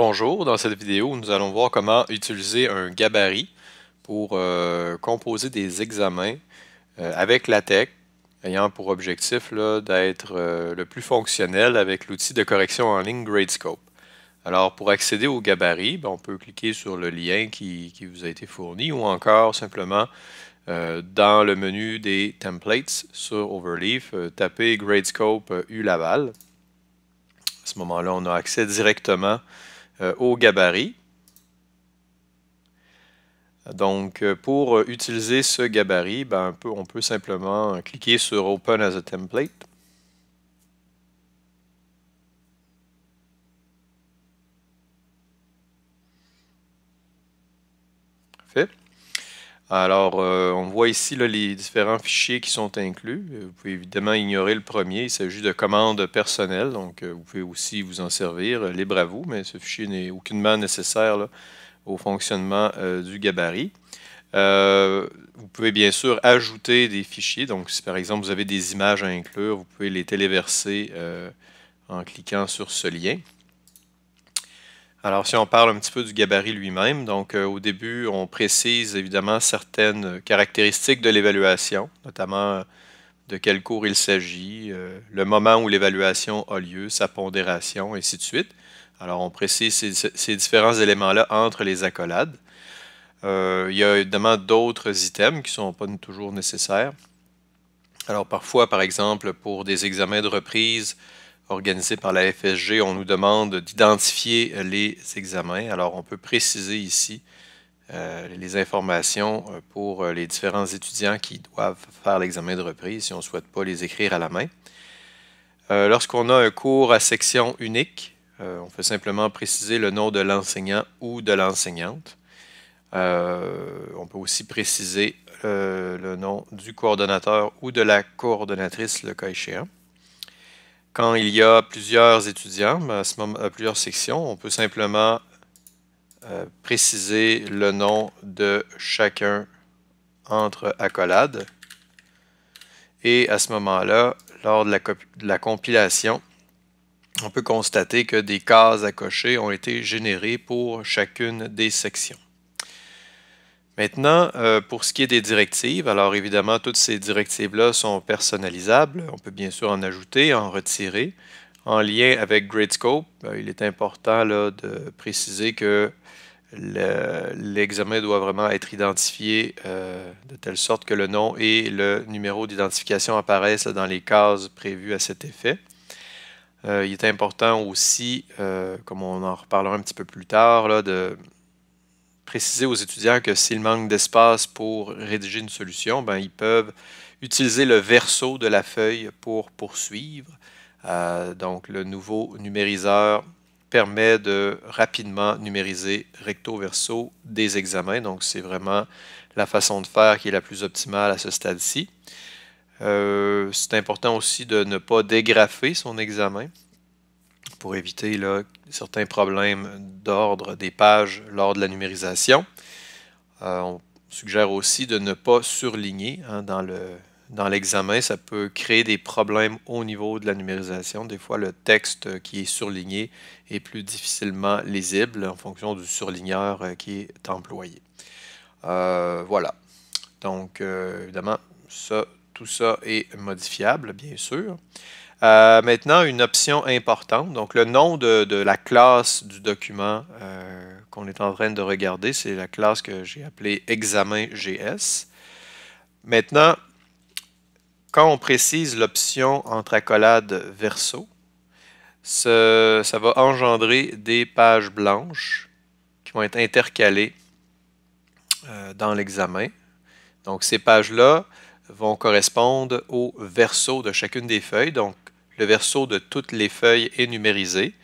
Bonjour, dans cette vidéo, nous allons voir comment utiliser un gabarit pour composer des examens avec LaTeX, ayant pour objectif d'être le plus fonctionnel avec l'outil de correction en ligne Gradescope. Alors, pour accéder au gabarit, on peut cliquer sur le lien qui vous a été fourni ou encore simplement dans le menu des templates sur Overleaf, taper Gradescope U Laval. À ce moment-là, on a accès directement au gabarit. Donc, pour utiliser ce gabarit, on peut simplement cliquer sur Open as a Template. Parfait. Alors, on voit ici les différents fichiers qui sont inclus. Vous pouvez évidemment ignorer le premier. Il s'agit de commandes personnelles, donc vous pouvez aussi vous en servir, libre à vous, mais ce fichier n'est aucunement nécessaire au fonctionnement du gabarit. Vous pouvez bien sûr ajouter des fichiers. Donc, si par exemple vous avez des images à inclure, vous pouvez les téléverser en cliquant sur ce lien. Alors, si on parle un petit peu du gabarit lui-même, donc au début, on précise évidemment certaines caractéristiques de l'évaluation, notamment de quel cours il s'agit, le moment où l'évaluation a lieu, sa pondération, ainsi de suite. Alors, on précise ces différents éléments-là entre les accolades. Il y a évidemment d'autres items qui ne sont pas toujours nécessaires. Alors, parfois, par exemple, pour des examens de reprise, organisé par la FSG, on nous demande d'identifier les examens. Alors, on peut préciser ici les informations pour les différents étudiants qui doivent faire l'examen de reprise si on ne souhaite pas les écrire à la main. Lorsqu'on a un cours à section unique, on peut simplement préciser le nom de l'enseignant ou de l'enseignante. On peut aussi préciser le nom du coordonnateur ou de la coordonnatrice, le cas échéant. Quand il y a plusieurs étudiants, plusieurs sections, on peut simplement préciser le nom de chacun entre accolades. Et à ce moment-là, lors de la compilation, on peut constater que des cases à cocher ont été générées pour chacune des sections. Maintenant, pour ce qui est des directives, alors évidemment, toutes ces directives-là sont personnalisables. On peut bien sûr en ajouter, en retirer. En lien avec Gradescope, il est important de préciser que l'examen doit vraiment être identifié de telle sorte que le nom et le numéro d'identification apparaissent dans les cases prévues à cet effet. Il est important aussi, comme on en reparlera un petit peu plus tard, de préciser aux étudiants que s'il manque d'espace pour rédiger une solution, ils peuvent utiliser le verso de la feuille pour poursuivre. Donc, le nouveau numériseur permet de rapidement numériser recto-verso des examens. Donc, c'est vraiment la façon de faire qui est la plus optimale à ce stade-ci. C'est important aussi de ne pas dégrafer son examen pour éviter certains problèmes d'ordre des pages lors de la numérisation. On suggère aussi de ne pas surligner dans l'examen. Ça peut créer des problèmes au niveau de la numérisation. Des fois, le texte qui est surligné est plus difficilement lisible en fonction du surligneur qui est employé. Voilà. Donc, évidemment, tout ça est modifiable, bien sûr. Maintenant, une option importante. Donc, le nom de la classe du document qu'on est en train de regarder, c'est la classe que j'ai appelée examen.js. Maintenant, quand on précise l'option entre accolades verso, ça va engendrer des pages blanches qui vont être intercalées dans l'examen. Donc, ces pages-là vont correspondre au verso de chacune des feuilles. Donc, le verso de toutes les feuilles est numérisé.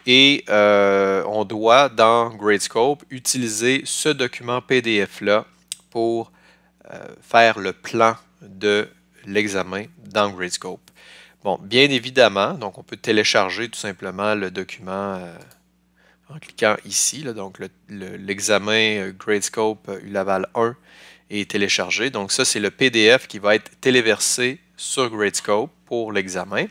Et on doit, dans Gradescope, utiliser ce document PDF-là pour faire le plan de l'examen dans Gradescope. Bon, bien évidemment, donc on peut télécharger tout simplement le document en cliquant ici. Donc, l'examen Gradescope ULaval 1 est téléchargé. Donc, ça, c'est le PDF qui va être téléversé sur Gradescope pour l'examen.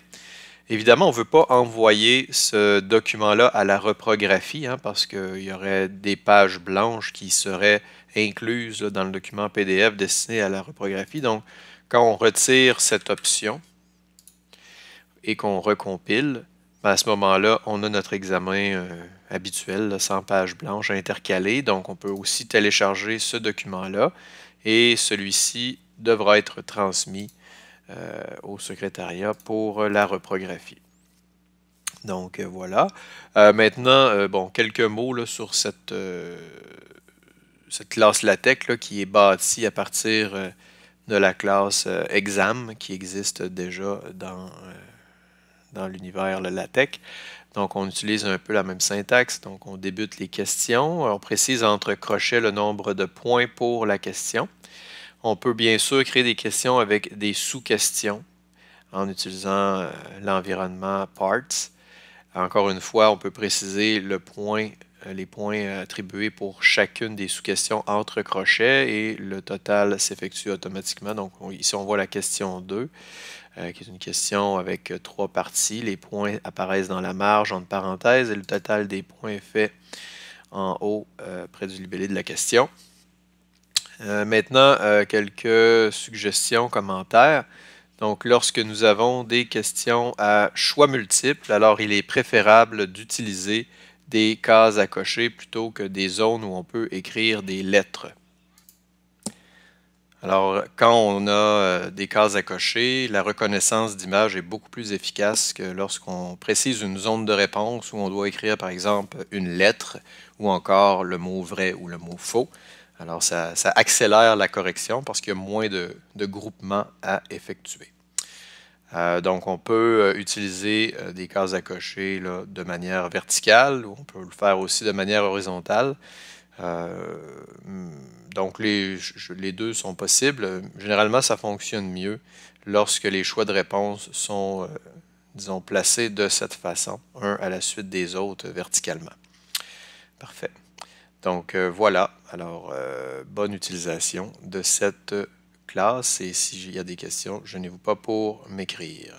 Évidemment, on ne veut pas envoyer ce document-là à la reprographie, hein, parce qu'il y aurait des pages blanches qui seraient incluses là, dans le document PDF destiné à la reprographie. Donc, quand on retire cette option et qu'on recompile, ben, à ce moment-là, on a notre examen habituel, là, sans page blanche intercalée. Donc, on peut aussi télécharger ce document-là et celui-ci devra être transmis au secrétariat pour la reprographie. Donc voilà. Maintenant, bon, quelques mots là, sur cette classe LaTeX là, qui est bâtie à partir de la classe Exam qui existe déjà dans l'univers le LaTeX. Donc on utilise un peu la même syntaxe. Donc on débute les questions. On précise entre crochets le nombre de points pour la question. On peut bien sûr créer des questions avec des sous-questions en utilisant l'environnement parts. Encore une fois, on peut préciser les points attribués pour chacune des sous-questions entre crochets et le total s'effectue automatiquement. Donc ici, on voit la question 2, qui est une question avec 3 parties. Les points apparaissent dans la marge entre parenthèses et le total des points est fait en haut près du libellé de la question. Maintenant, quelques suggestions, commentaires. Donc, lorsque nous avons des questions à choix multiples, alors il est préférable d'utiliser des cases à cocher plutôt que des zones où on peut écrire des lettres. Alors, quand on a des cases à cocher, la reconnaissance d'image est beaucoup plus efficace que lorsqu'on précise une zone de réponse où on doit écrire, par exemple, une lettre ou encore le mot vrai ou le mot faux. Alors, ça accélère la correction parce qu'il y a moins de groupements à effectuer. Donc, on peut utiliser des cases à cocher là, de manière verticale ou on peut le faire aussi de manière horizontale. Donc, les deux sont possibles. Généralement, ça fonctionne mieux lorsque les choix de réponse sont, disons, placés de cette façon, un à la suite des autres verticalement. Parfait. Donc, voilà. Alors, bonne utilisation de cette classe et s'il y a des questions, gênez-vous pas pour m'écrire.